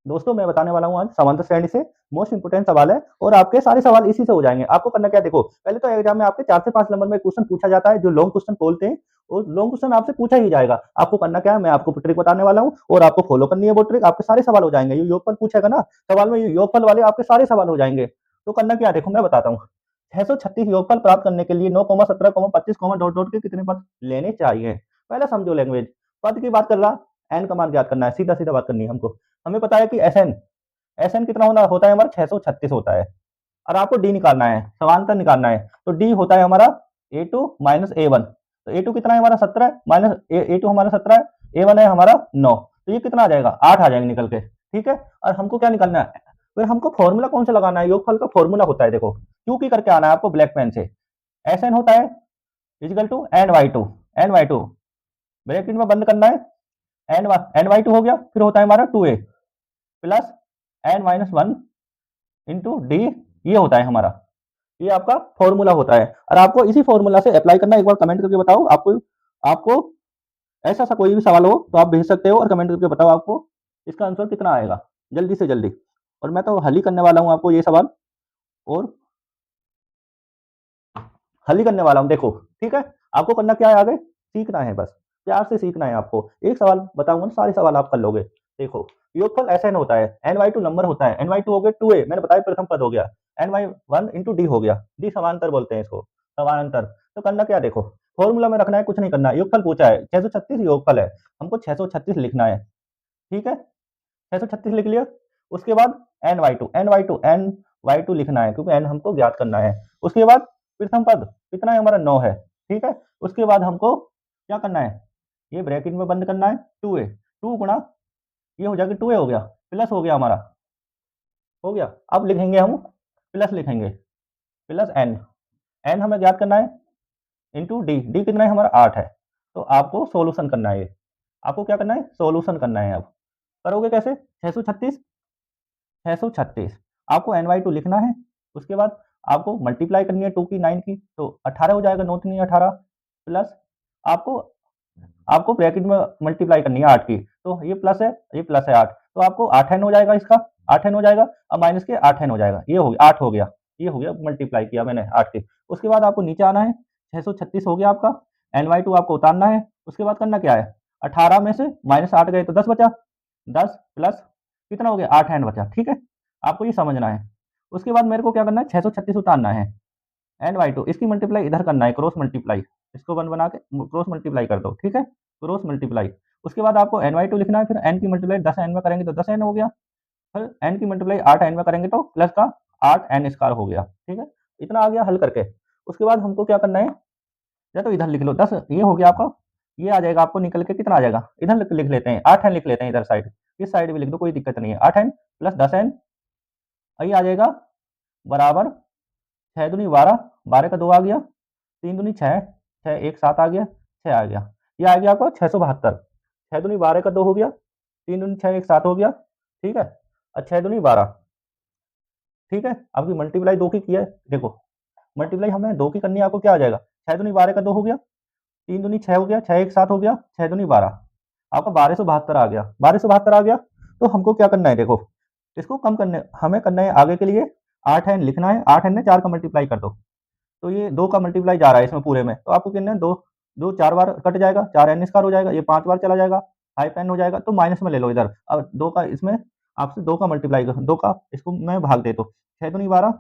दोस्तों मैं बताने वाला हूँ आज समांतर श्रेणी से मोस्ट इंपोर्टेंट सवाल है और आपके सारे सवाल इसी से हो जाएंगे। आपको करना क्या है, देखो पहले तो एग्जाम में आपके 4 से 5 नंबर में क्वेश्चन पूछा जाता है जो लॉन्ग क्वेश्चन बोलते हैं और लॉन्ग क्वेश्चन आपसे पूछा ही जाएगा। आपको करना क्या है, मैं आपको ट्रिक बताने वाला हूँ और आपको फॉलो करनी है वो ट्रिक, आपके सारे सवाल हो जाएंगे। ये योगफल पूछेगा ना सवाल में, ये योगफल वाले आपके सारे सवाल हो जाएंगे। तो करना क्या है, देखो मैं बताता हूँ। 636 योगफल प्राप्त करने के लिए 9, 17, 25, डॉट डॉट के कितने पद लेने चाहिए। पहले समझो लैंग्वेज, पद की बात कर रहा, एन का मान ज्ञात करना है, सीधा सीधा बात करनी है हमको। हमें पता है कि एसएन कितना होता है हमारा 636 होता है और आपको डी निकालना है, समांतर निकालना है। तो डी होता है हमारा A2 माइनस A1। तो A2 कितना है हमारा 17 माइनस A2 हमारा 17 है, A1 है हमारा 9। तो ये कितना आ जाएगा, 8 आ जाएंगे निकल के। ठीक है, और हमको क्या निकालना है, फिर हमको फॉर्मूला कौन सा लगाना है, योगफल का फॉर्मूला होता है, देखो क्यू की करके आना है आपको ब्लैक पेन से। एस एन होता है equal to N Y two bracket में बंद करना है, एन वाई टू हो गया। फिर होता है हमारा 2a plus n-1 into D, ये होता है हमारा, ये आपका फॉर्मूला होता है। और आपको इसी फॉर्मूला से अप्लाई करना है। एक बार कमेंट करके बताओ आपको आपको ऐसा सा कोई भी सवाल हो तो आप भेज सकते हो और कमेंट करके बताओ आपको इसका आंसर कितना आएगा जल्दी से जल्दी। और मैं तो हल ही करने वाला हूँ आपको ये सवाल, और हल ही करने वाला हूँ, देखो ठीक है। आपको करना क्या है, आगे सीखना है, बस प्यार से सीखना है आपको। एक सवाल बताऊंगा, सारे सवाल आप कर लोगे। देखो योगफल ऐसा होता है, n/2 नंबर होता है, n/2 हो गया 2a, मैंने बताया प्रथम पद हो गया, n/1 इंटू डी हो गया, डी समांतर बोलते हैं इसको, समांतर। तो करना क्या, देखो फॉर्मूला में रखना है, कुछ नहीं करना। योगफल पूछा है 636 योगफल है, हमको 636 लिखना है। ठीक है, 636 लिख लिया। उसके बाद n/2 लिखना है क्योंकि n हमको ज्ञात करना है। उसके बाद प्रथम पद कितना है हमारा 9 है। ठीक है, उसके बाद हमको क्या करना है, ये ब्रैकेट में बंद करना है, 2a 2 गुणा ये हो जाएगा 2a हो गया, प्लस हो गया हमारा, हो गया। अब लिखेंगे हम प्लस, लिखेंगे प्लस n, n हमें ज्ञात करना है इंटू डी, डी कितना है हमारा 8 है। तो आपको सोल्यूशन करना है, ये आपको क्या करना है, सोल्यूशन करना है। अब करोगे कैसे, 636 आपको n/2 लिखना है। उसके बाद आपको मल्टीप्लाई करनी है 2 की 9 की, तो 18 हो जाएगा, 9 3 18 प्लस आपको आपको ब्रैकेट में मल्टीप्लाई करनी है 8 की, तो ये प्लस है, ये प्लस है 8, तो आपको 8n हो जाएगा, इसका 8n हो जाएगा। अब माइनस के 8n हो जाएगा, ये हो गया 8 हो गया, ये हो गया मल्टीप्लाई किया मैंने 8 की। उसके बाद आपको नीचे आना है, 636 हो गया आपका, n/2 आपको उतारना है। उसके बाद करना क्या है, 18 में से माइनस 8 गए तो 10 बचा, 10 प्लस कितना हो गया 8n बचा। ठीक है, आपको ये समझना है। उसके बाद मेरे को क्या करना है, 636 उतारना है, n/2 इसकी मल्टीप्लाई इधर करना है, क्रॉस मल्टीप्लाई, इसको 1 बना के क्रॉस मल्टीप्लाई कर दो। ठीक है, क्रॉस मल्टीप्लाई। उसके बाद आपको n/2 लिखना है, फिर n की मल्टीप्लाई 10n में करेंगे तो 10n हो गया, फिर n की मल्टीप्लाई 8n में करेंगे तो प्लस का 8n स्क्वायर हो गया। ठीक है, इतना आ गया हल करके। उसके बाद हमको क्या करना है, या तो इधर लिख लो 10, ये हो गया आपका, ये आ जाएगा आपको निकल के कितना आ जाएगा, इधर लिख लेते हैं 8n लिख लेते हैं, इधर साइड, इस साइड भी लिख दो, कोई दिक्कत नहीं है। 8n प्लस 10n, ये आ जाएगा बराबर 6 दूनी 12, 12 का 2 आ गया, 3 दूनी 6, 6 1 7 आ गया, 6 आ गया, ये आ गया आपका 672। 6 दूनी 12 का 2 हो गया, 3 दूनी 6 1 7 हो गया। ठीक है, और 6 दूनी 12। ठीक है, आपकी मल्टीप्लाई 2 की है, देखो मल्टीप्लाई हमें 2 की करनी है, आपको क्या आ जाएगा, 6 दूनी 12 का 2 हो गया, 3 दूनी 6 हो गया, 6 1 7 हो गया, 6 दूनी 12, आपका 1272 आ गया, 1272 आ गया। तो हमको क्या करना है, देखो इसको कम करने हमें करना है आगे के लिए, 8n लिखना है, 8n ने 4 का मल्टीप्लाई कर दो, तो ये 2 का मल्टीप्लाई जा रहा है इसमें पूरे में, तो आपको कितने 2 2 4 बार कट जाएगा, 4n स्क्वायर हो जाएगा, ये 5 बार चला जाएगा, 5n हो जाएगा, तो माइनस में ले लो इधर। अब 2 का इसमें आपसे 2 का मल्टीप्लाई 2 का इसको मैं भाग दे, तो 6 दूनी 12,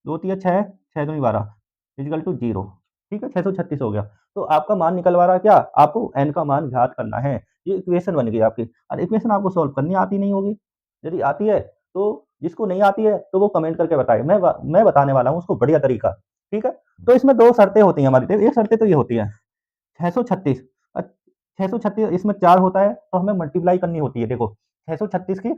2 तिया 6, 6 दूनी 12 इक्वल टू 0। ठीक है, 636 हो गया। तो आपका मान निकलवा रहा है क्या, आपको n का मान ज्ञात करना है। ये इक्वेशन बन गई आपकी, और इक्वेशन आपको सॉल्व करनी आती नहीं होगी, यदि आती है तो जिसको नहीं आती है तो वो कमेंट करके बताए, मैं बताने वाला हूँ उसको बढ़िया तरीका। ठीक है, तो इसमें 2 शर्तें होती हैं हमारी, देखो एक शर्तें तो ये होती है 636, 636 इसमें 4 होता है तो हमें मल्टीप्लाई करनी होती है, देखो 636 की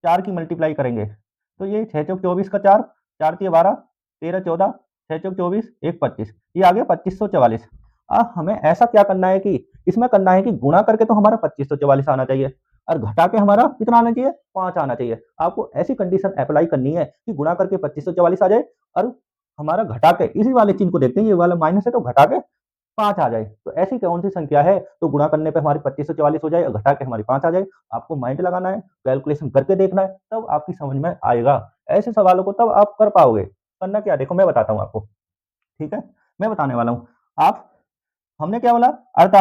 4 की मल्टीप्लाई करेंगे, तो ये 6 चौक 24 का 4, 4 तिया 12, 13 14, 6 चौक 24, 1 25, ये आ गया 2544। अब हमें ऐसा क्या करना है कि इसमें करना है कि गुणा करके तो हमारा 2544 आना चाहिए, और घटा के हमारा कितना आना चाहिए, 5 आना चाहिए। आपको ऐसी कंडीशन अप्लाई करनी है कि गुणा करके 2544 आ जाए, और हमारा घटा के इसी वाले चिन्ह को देखते हैं, ये वाला माइनस है तो घटा के 5 आ जाए, तो ऐसी कौन सी संख्या है तो गुणा करने पे हमारी 2544 हो जाए और घटा के हमारी 5 आ जाए। आपको माइंड लगाना है, कैलकुलेशन करके देखना है, तब आपकी समझ में आएगा। ऐसे सवालों को तब आप कर पाओगे। करना क्या है देखो मैं बताता हूँ आपको, ठीक है? मैं बताने वाला हूँ। आप हमने क्या बोला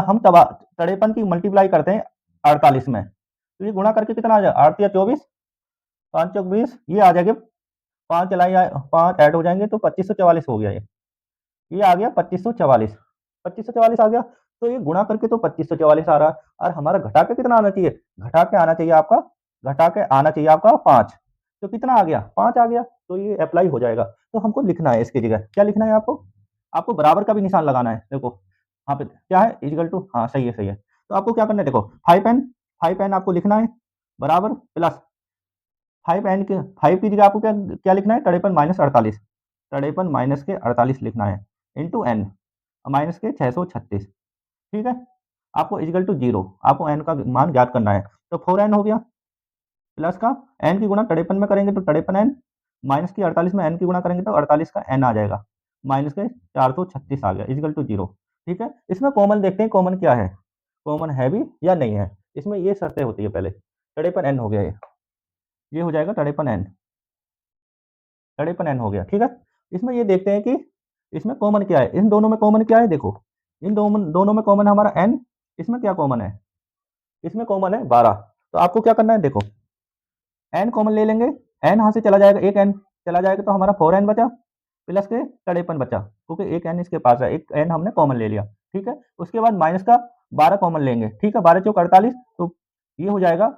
हम 53 की मल्टीप्लाई करते हैं 48 में, तो ये गुणा करके कितना आ जाए 8 या 24, 5 चौक 20, ये आ जाएगा 5 चलाई 5 ऐड हो जाएंगे तो 2544 हो गया ये आ गया 2544, 2544 आ गया। तो ये गुणा करके तो 2544 आ रहा है और हमारा घटा के कितना आना चाहिए, घटा के आना चाहिए आपका, घटा के आना चाहिए आपका 5। तो कितना आ गया 5 आ गया, तो ये अप्लाई हो जाएगा। तो हमको लिखना है इसकी जगह क्या लिखना है आपको, आपको बराबर का भी निशान लगाना है। देखो यहाँ पे क्या है इक्वल टू, हाँ सही है सही है। तो आपको क्या करना है देखो 5n आपको लिखना है बराबर प्लस 5 की जगह आपको क्या क्या लिखना है 53 माइनस 48, 53 माइनस के 48 लिखना है इंटू एन माइनस के 636, ठीक है? आपको इक्वल टू 0, आपको एन का मान ज्ञात करना है। तो 4n हो गया प्लस का एन की गुणा 53 में करेंगे तो 53n माइनस की 48 में एन की गुणा करेंगे तो 48 का एन आ जाएगा माइनस के 436 आ गया इक्वल टू 0, ठीक है? इसमें कॉमन देखते हैं कॉमन क्या है, कॉमन है भी या नहीं है। इसमें ये शर्तें होती है पहले 53n हो गया ये हो जाएगा 53n, 53n हो गया, ठीक है? इसमें ये देखते हैं कि इसमें कॉमन क्या है, इन दोनों में कॉमन क्या है देखो, इन दोनों में कॉमन है हमारा n, इसमें क्या कॉमन है, इसमें कॉमन है 12। तो आपको क्या करना है देखो n कॉमन ले लेंगे, n यहाँ से चला जाएगा, एक n चला जाएगा तो हमारा 4n बचा प्लस के 53 बचा, क्योंकि एक n इसके पास है, एक n हमने कॉमन ले लिया, ठीक है? उसके बाद माइनस का 12 कॉमन लेंगे, ठीक है? 12 चौक 48, तो ये हो जाएगा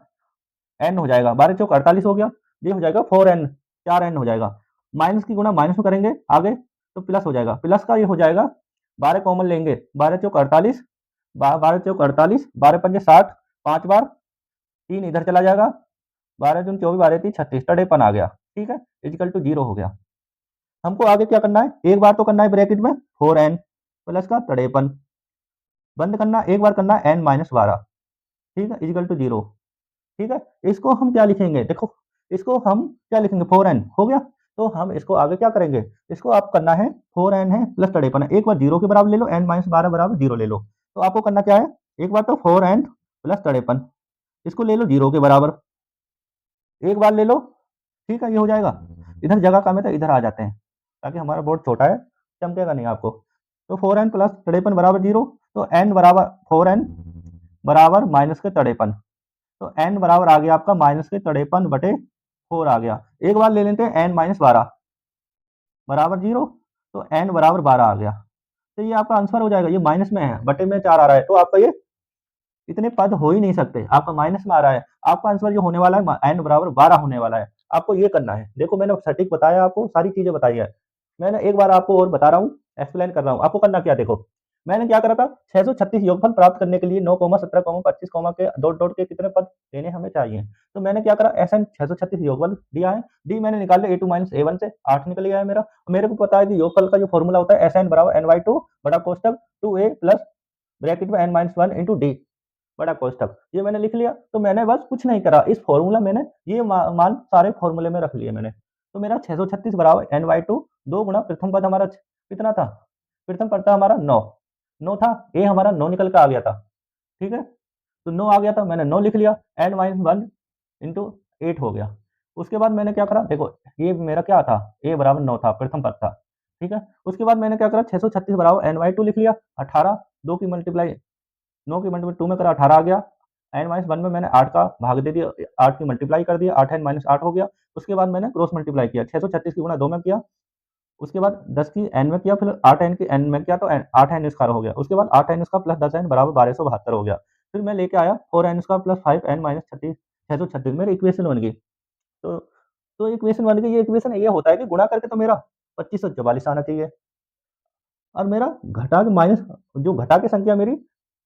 n हो जाएगा, 12 चौक 48 हो गया, ये हो जाएगा 4n, 4n हो जाएगा। माइनस की गुणा माइनस में करेंगे आगे तो प्लस हो जाएगा, प्लस का ये हो जाएगा 12 कॉमन लेंगे, 12 चौक 48, 12 चौक 48, 12 पंजे 60, 5 बार 3 इधर चला जाएगा, 12 दूनी 24, 12 तीन 36, 53 आ गया, ठीक है? इक्वल टू 0 हो गया। हमको आगे क्या करना है, एक बार तो करना है ब्रैकेट में 4n प्लस का 53, बंद करना एक बार करना है n माइनस 12, ठीक है? इक्वल टू 0, ठीक है? इसको हम क्या लिखेंगे देखो, इसको हम क्या लिखेंगे 4n हो गया, तो हम इसको आगे क्या करेंगे, इसको आप करना है 4n है प्लस 53 है, एक बार 0 के बराबर ले लो, n माइनस 12 बराबर 0 ले लो। तो आपको करना क्या है, एक बार तो 4n प्लस 53 इसको ले लो 0 के बराबर, एक बार ले लो, ठीक है? ये हो जाएगा। इधर जगह कम है तो इधर आ जाते हैं ताकि हमारा बोर्ड छोटा है, चमकेगा नहीं आपको। तो 4n प्लस 53 बराबर 0, तो n बराबर 4n बराबर माइनस के 53, तो n बराबर आ गया आपका माइनस के 53 बटे 4 आ गया। एक बार ले लेते हैं n माइनस 12 बराबर 0, तो n बराबर 12 आ गया। तो ये आपका आंसर हो जाएगा, ये माइनस में है, बटे में 4 आ रहा है, तो आपका ये इतने पद हो ही नहीं सकते, आपका माइनस में आ रहा है। आपका आंसर जो होने वाला है n बराबर 12 होने वाला है। आपको ये करना है, देखो मैंने सटीक बताया, आपको सारी चीजें बताई है। मैंने एक बार आपको और बता रहा हूँ, एक्सप्लेन कर रहा हूँ, आपको करना क्या देखो, मैंने क्या करा था 636 योगफल प्राप्त करने के लिए 9, 17, 25 के डॉट डॉट के कितने पद देने हमें चाहिए। तो मैंने क्या करा SN 636 योगफल दिया है, डी मैंने निकाल लिया A2 माइनस A1 से 8 निकल गया है मेरा। मेरे को पता है कि योगफल का जो फॉर्मूला होता है SN बराबर n/2 बड़ा कोष्टक 2a प्लस ब्रैकेट में n-1 इंटू डी बड़ा कोष्टक, ये मैंने लिख लिया। तो मैंने बस कुछ नहीं करा, इस फॉर्मूला मैंने ये मान सारे फॉर्मूले में रख लिए मैंने। तो मेरा 636 बराबर n/2 2 गुणा प्रथम पद हमारा कितना था, प्रथम पद था हमारा 9, 9 था, ए हमारा 9 निकल के आ गया था, ठीक है? तो 9 आ गया था, मैंने 9 लिख लिया, n-1 इंटू 8 हो गया। उसके बाद मैंने क्या करा देखो, ये मेरा क्या था, ए बराबर 9 था, प्रथम पद था, ठीक है? उसके बाद मैंने क्या करा 636 बराबर n/2 लिख लिया, 18 2 की मल्टीप्लाई 9 की मल्टीप्लाई 2 में करा 18 आ गया, n-1 में मैंने 8 का भाग दे दिया, 8 की मल्टीप्लाई कर दिया, 8n-8 हो गया। उसके बाद मैंने क्रॉस मल्टीप्लाई किया, 636 की गुणा 2 में किया, उसके बाद 10 की n में किया, फिर 8n की n में किया तो 8n स्क्वायर हो गया। उसके बाद 8n स्क्वायर प्लस 10n बराबर 1272 हो गया। फिर मैं लेके आया 4n square plus 5n minus 636 मेरी इक्वेशन बन गई। तो इक्वेशन बन गई, ये इक्वेशन ये होता है कि गुणा करके तो मेरा 2544 आना चाहिए और मेरा घटा के माइनस जो घटा के संख्या मेरी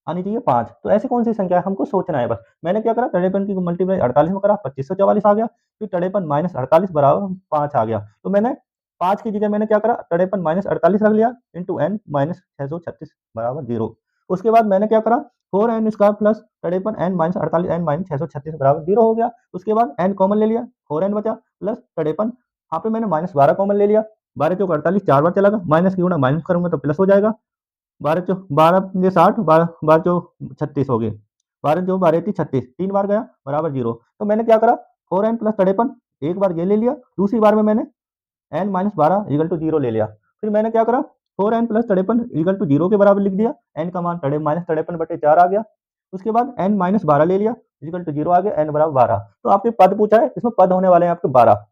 आनी चाहिए 5। तो ऐसी कौन सी संख्या है हमको सोचना है बस। मैंने क्या करा 53 की मल्टीप्लाई 48 में करा 2544 आ गया, फिर 53 माइनस 48 बराबर 5 आ गया। तो मैंने 5 की जगह मैंने क्या करा 53 माइनस 48 रख लिया इंटू n माइनस 636 बराबर 0। उसके बाद मैंने क्या करा 4n square plus 53 n minus 48 n minus 636 बराबर 0 हो गया। उसके बाद n कॉमन ले लिया 4n बचा प्लस 53, यहाँ पे मैंने माइनस 12 कॉमन ले लिया, 12 चौक 48 4 बार चला गया, माइनस की गुणा माइनस करूंगा तो प्लस हो जाएगा, 12 चौ 12 पंजे 60, 12 चौ 36 हो गए। 12 चौ 12 ती 36, 3 बार गया बराबर 0। तो मैंने क्या करा 4n प्लस 53, एक बार ये ले लिया, दूसरी बार में मैंने n माइनस 12 इक्वल टू 0 ले लिया। फिर मैंने क्या करा 4n प्लस 53 इक्वल टू 0 के बराबर लिख दिया, n का मान माइनस 53/4 आ गया। उसके बाद n माइनस 12 ले लिया इक्वल टू 0 आ गया, n बराबर 12। तो आपके पद पूछा है, इसमें पद होने वाले हैं आपके 12।